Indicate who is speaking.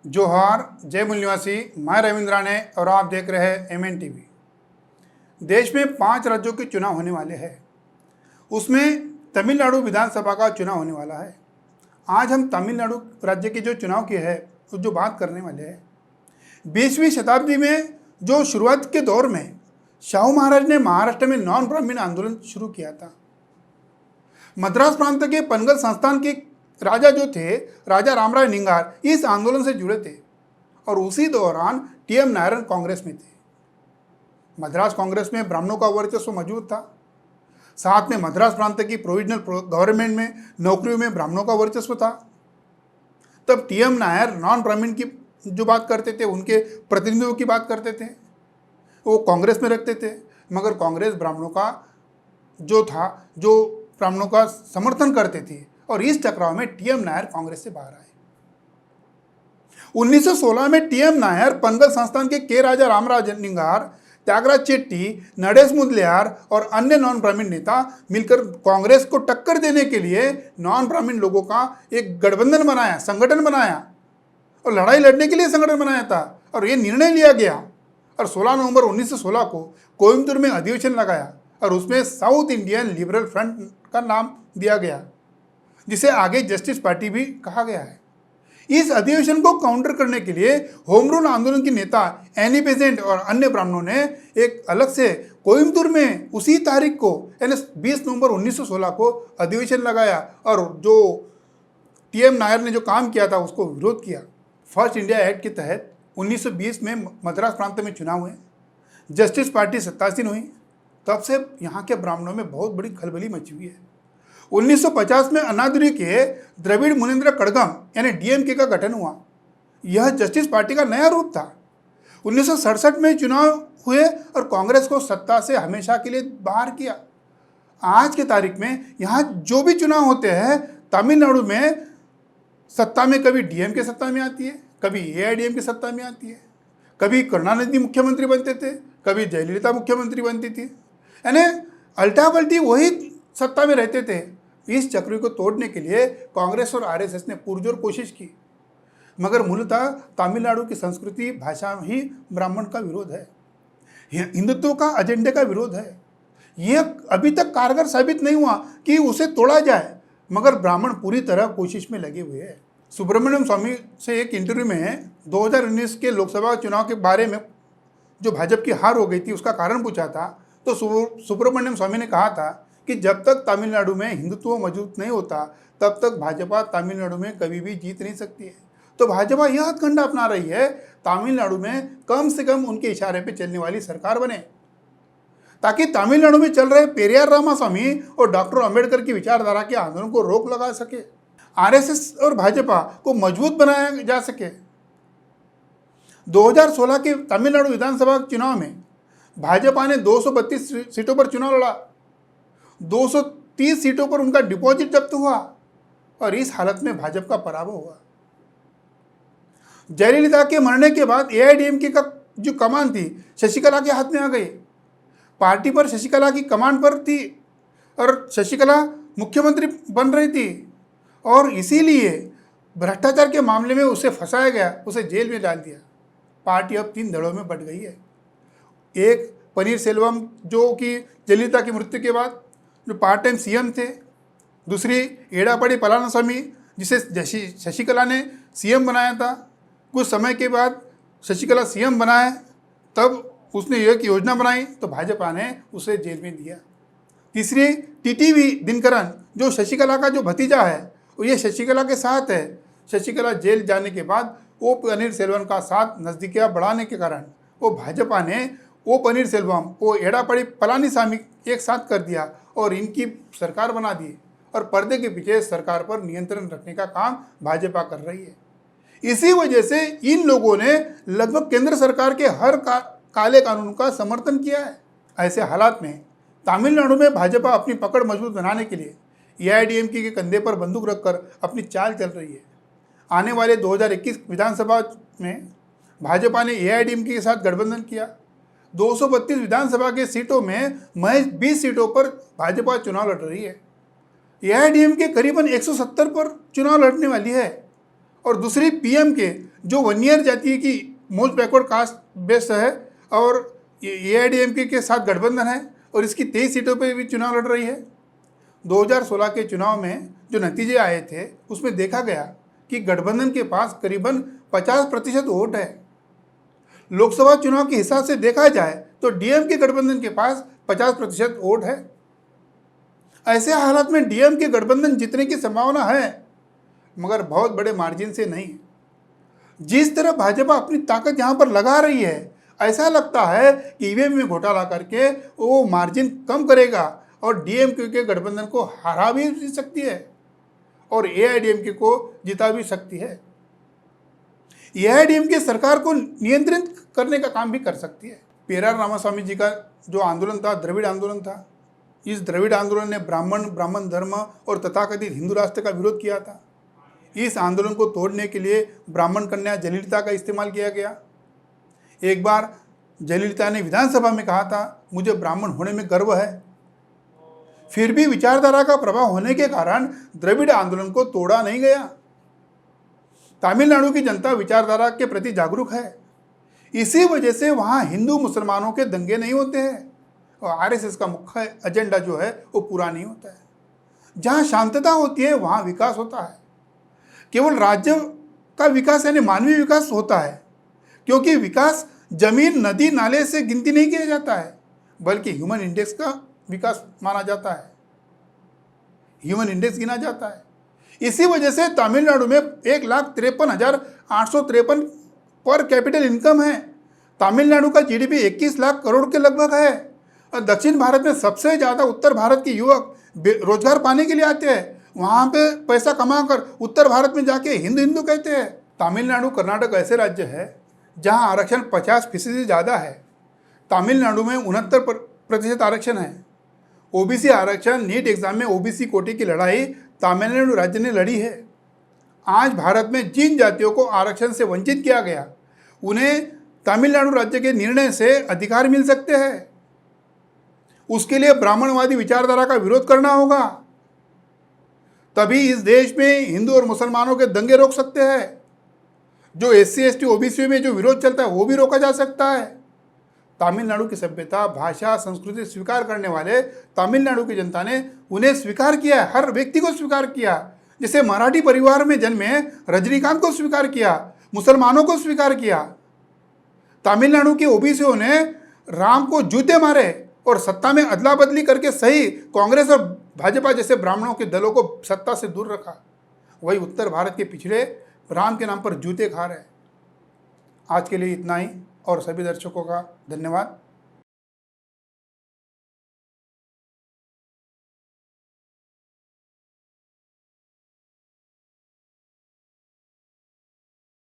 Speaker 1: जोहार, जय मूल निवासी, मैं रविंद्रा ने और आप देख रहे हैं MN टीवी। देश में 5 राज्यों के चुनाव होने वाले हैं। उसमें तमिलनाडु विधानसभा का चुनाव होने वाला है। आज हम तमिलनाडु राज्य के जो चुनाव की है उस जो बात करने वाले हैं। 20वीं शताब्दी में जो शुरुआत के दौर में शाहू महाराज ने महाराष्ट्र में नॉन ब्राह्मण आंदोलन शुरू किया था। मद्रास प्रांत के पनगल संस्थान के राजा जो थे, राजा रामराय निंगार, इस आंदोलन से जुड़े थे और उसी दौरान TM नायरन कांग्रेस में थे। मद्रास कांग्रेस में ब्राह्मणों का वर्चस्व मौजूद था। साथ में मद्रास प्रांत की प्रोविजनल गवर्नमेंट में नौकरियों में ब्राह्मणों का वर्चस्व था। तब TM नायर नॉन ब्राह्मण की जो बात करते थे, उनके प्रतिनिधियों की बात करते थे, वो कांग्रेस में रखते थे। मगर कांग्रेस ब्राह्मणों का जो ब्राह्मणों का समर्थन करते थे और इस टकराव में TM नायर कांग्रेस से बाहर आए। 1916 में TM नायर पनगल संस्थान के राजा रामराज निंगार, त्यागराज चेट्टी, नरेश मुदलियार और अन्य नॉन ब्राह्मण नेता मिलकर कांग्रेस को टक्कर देने के लिए नॉन ब्राह्मण लोगों का एक गठबंधन बनाया, संगठन बनाया और लड़ाई लड़ने के लिए संगठन बनाया था। और ये निर्णय लिया गया और 16 नवंबर 1916 को कोयम्बटूर में अधिवेशन लगाया और उसमें साउथ इंडियन लिबरल फ्रंट का नाम दिया गया, जिसे आगे जस्टिस पार्टी भी कहा गया है। इस अधिवेशन को काउंटर करने के लिए होम रूल आंदोलन के नेता एनी बेसेंट और अन्य ब्राह्मणों ने एक अलग से कोयम्बटूर में उसी तारीख को यानी 20 नवंबर 1916 को अधिवेशन लगाया और जो TM नायर ने जो काम किया था उसको विरोध किया। फर्स्ट इंडिया एक्ट के तहत 1920 में मद्रास प्रांत में चुनाव हुए, जस्टिस पार्टी सत्तासीन हुई। तब से यहाँ के ब्राह्मणों में बहुत बड़ी खलबली मची हुई है। 1950 में अन्नादुरई के द्रविड़ मुनेंद्र कड़गम यानी DMK का गठन हुआ। यह जस्टिस पार्टी का नया रूप था। 1967 में चुनाव हुए और कांग्रेस को सत्ता से हमेशा के लिए बाहर किया। आज के तारीख में यहाँ जो भी चुनाव होते हैं तमिलनाडु में सत्ता में कभी DMK सत्ता में आती है, कभी AIADMK सत्ता में आती है, कभी करुणानिधि मुख्यमंत्री बनते थे, कभी जयललिता मुख्यमंत्री बनती थी, यानी अल्टा पल्टी वही सत्ता में रहते थे। इस चक्र को तोड़ने के लिए कांग्रेस और RSS ने पुरजोर कोशिश की, मगर मूलतः तमिलनाडु की संस्कृति भाषा ही ब्राह्मण का विरोध है, हिंदुत्व का एजेंडे का विरोध है। यह अभी तक कारगर साबित नहीं हुआ कि उसे तोड़ा जाए, मगर ब्राह्मण पूरी तरह कोशिश में लगे हुए हैं। सुब्रमण्यम स्वामी से एक इंटरव्यू में 2019 के लोकसभा चुनाव के बारे में जो भाजपा की हार हो गई थी उसका कारण पूछा था, तो सुब्रमण्यम स्वामी ने कहा था कि जब तक तमिलनाडु में हिंदुत्व मौजूद नहीं होता तब तक भाजपा तमिलनाडु में कभी भी जीत नहीं सकती है। तो भाजपा यह हथकंडा अपना रही है तमिलनाडु में कम से कम उनके इशारे पे चलने वाली सरकार बने, ताकि तमिलनाडु में चल रहे पेरियार रामास्वामी और डॉक्टर अंबेडकर की विचारधारा के आंदोलन को रोक लगा सके, RSS और भाजपा को मजबूत बनाया जा सके। 2016 के तमिलनाडु विधानसभा चुनाव में भाजपा ने 232 सीटों पर चुनाव लड़ा, 230 सीटों पर उनका डिपॉजिट जब्त हुआ और इस हालत में भाजपा का पराभव हुआ। जयललिता के मरने के बाद AIADMK का जो कमान थी शशिकला के हाथ में आ गई। पार्टी पर शशिकला की कमान पर थी और शशिकला मुख्यमंत्री बन रही थी और इसीलिए भ्रष्टाचार के मामले में उसे फंसाया गया, उसे जेल में डाल दिया। पार्टी अब 3 दलों में बंट गई है। एक पनीर सेल्वम जो कि जयललिता की मृत्यु के बाद जो पार्ट टाइम CM थे, दूसरी एड़ापड़ी पलानीस्वामी जिसे शशिकला ने CM बनाया था। कुछ समय के बाद शशिकला CM बनाया, तब उसने एक योजना बनाई तो भाजपा ने उसे जेल में दिया। तीसरी TTV दिनकरन जो शशिकला का जो भतीजा है, ये शशिकला के साथ है। शशिकला जेल जाने के बाद वो पनीर सेल्वम का साथ नज़दीकियाँ बढ़ाने के कारण वो भाजपा ने वो पनीर सेल्वम वो एड़ापड़ी पलानीस्वामी एक साथ कर दिया और इनकी सरकार बना दी और पर्दे के पीछे सरकार पर नियंत्रण रखने का काम भाजपा कर रही है। इसी वजह से इन लोगों ने लगभग केंद्र सरकार के हर काले कानून का समर्थन किया है। ऐसे हालात में तमिलनाडु में भाजपा अपनी पकड़ मजबूत बनाने के लिए AIADMK के कंधे पर बंदूक रखकर अपनी चाल चल रही है। आने वाले 2021 विधानसभा में भाजपा ने AIADMK के साथ गठबंधन किया। 232 विधानसभा के सीटों में महज 20 सीटों पर भाजपा चुनाव लड़ रही है। AIADMK करीबन 170 पर चुनाव लड़ने वाली है और दूसरी पीएम के जो वन्नियर जाति की मोस्ट बैकवर्ड कास्ट बेस्ड है और एआईडीएमके के साथ गठबंधन है और इसकी 23 सीटों पर भी चुनाव लड़ रही है। 2016 के चुनाव में जो नतीजे आए थे उसमें देखा गया कि गठबंधन के पास करीबन 50% वोट है। लोकसभा चुनाव के हिसाब से देखा जाए तो डीएमके गठबंधन के पास 50% वोट है। ऐसे हालात में डीएमके गठबंधन जीतने की संभावना है, मगर बहुत बड़े मार्जिन से नहीं। जिस तरह भाजपा अपनी ताकत यहां पर लगा रही है, ऐसा लगता है कि ईवीएम में घोटाला करके वो मार्जिन कम करेगा और डीएमके के गठबंधन को हरा भी सकती है और एआईडीएमके को जिता भी सकती है। एआईडीएमके सरकार को नियंत्रित करने का काम भी कर सकती है। पेरार रामास्वामी जी का जो आंदोलन था, द्रविड़ आंदोलन था, इस द्रविड़ आंदोलन ने ब्राह्मण धर्म और तथाकथित हिंदू राष्ट्र का विरोध किया था। इस आंदोलन को तोड़ने के लिए ब्राह्मण कन्या जयललिता का इस्तेमाल किया गया। एक बार जयललिता ने विधानसभा में कहा था, मुझे ब्राह्मण होने में गर्व है। फिर भी विचारधारा का प्रभाव होने के कारण द्रविड़ आंदोलन को तोड़ा नहीं गया। तमिलनाडु की जनता विचारधारा के प्रति जागरूक है, इसी वजह से वहां हिंदू मुसलमानों के दंगे नहीं होते हैं और आरएसएस का मुख्य एजेंडा जो है वो पूरा नहीं होता है। जहां शांतता होती है वहां विकास होता है। केवल राज्य का विकास यानी मानवीय विकास होता है, क्योंकि विकास जमीन नदी नाले से गिनती नहीं किया जाता है, बल्कि ह्यूमन इंडेक्स का विकास माना जाता है, ह्यूमन इंडेक्स गिना जाता है। इसी वजह से तमिलनाडु में 1,53,853 पर कैपिटल इनकम है। तमिलनाडु का जीडीपी 21 लाख करोड़ के लगभग है और दक्षिण भारत में सबसे ज़्यादा उत्तर भारत के युवक रोजगार पाने के लिए आते हैं। वहाँ पे पैसा कमाकर उत्तर भारत में जाके हिंदू हिंदू कहते हैं। तमिलनाडु कर्नाटक ऐसे राज्य है जहाँ आरक्षण 50% ज़्यादा है। तमिलनाडु में 69% आरक्षण है। ओबीसी आरक्षण, नीट एग्जाम में ओबीसी कोटे की लड़ाई तमिलनाडु राज्य ने लड़ी है। आज भारत में जिन जातियों को आरक्षण से वंचित किया गया, उन्हें तमिलनाडु राज्य के निर्णय से अधिकार मिल सकते हैं। उसके लिए ब्राह्मणवादी विचारधारा का विरोध करना होगा, तभी इस देश में हिंदू और मुसलमानों के दंगे रोक सकते हैं। जो एससी एसटी ओबीसी में जो विरोध चलता है वो भी रोका जा सकता है। तमिलनाडु की सभ्यता, भाषा, संस्कृति स्वीकार करने वाले तमिलनाडु की जनता ने उन्हें स्वीकार किया, हर व्यक्ति को स्वीकार किया। जैसे मराठी परिवार में जन्मे रजनीकांत को स्वीकार किया, मुसलमानों को स्वीकार किया। तमिलनाडु के ओबीसीओं ने राम को जूते मारे और सत्ता में अदला बदली करके सही कांग्रेस और भाजपा जैसे ब्राह्मणों के दलों को सत्ता से दूर रखा। वही उत्तर भारत के पिछड़े राम के नाम पर जूते खा रहे। आज के लिए इतना ही और सभी दर्शकों का धन्यवाद।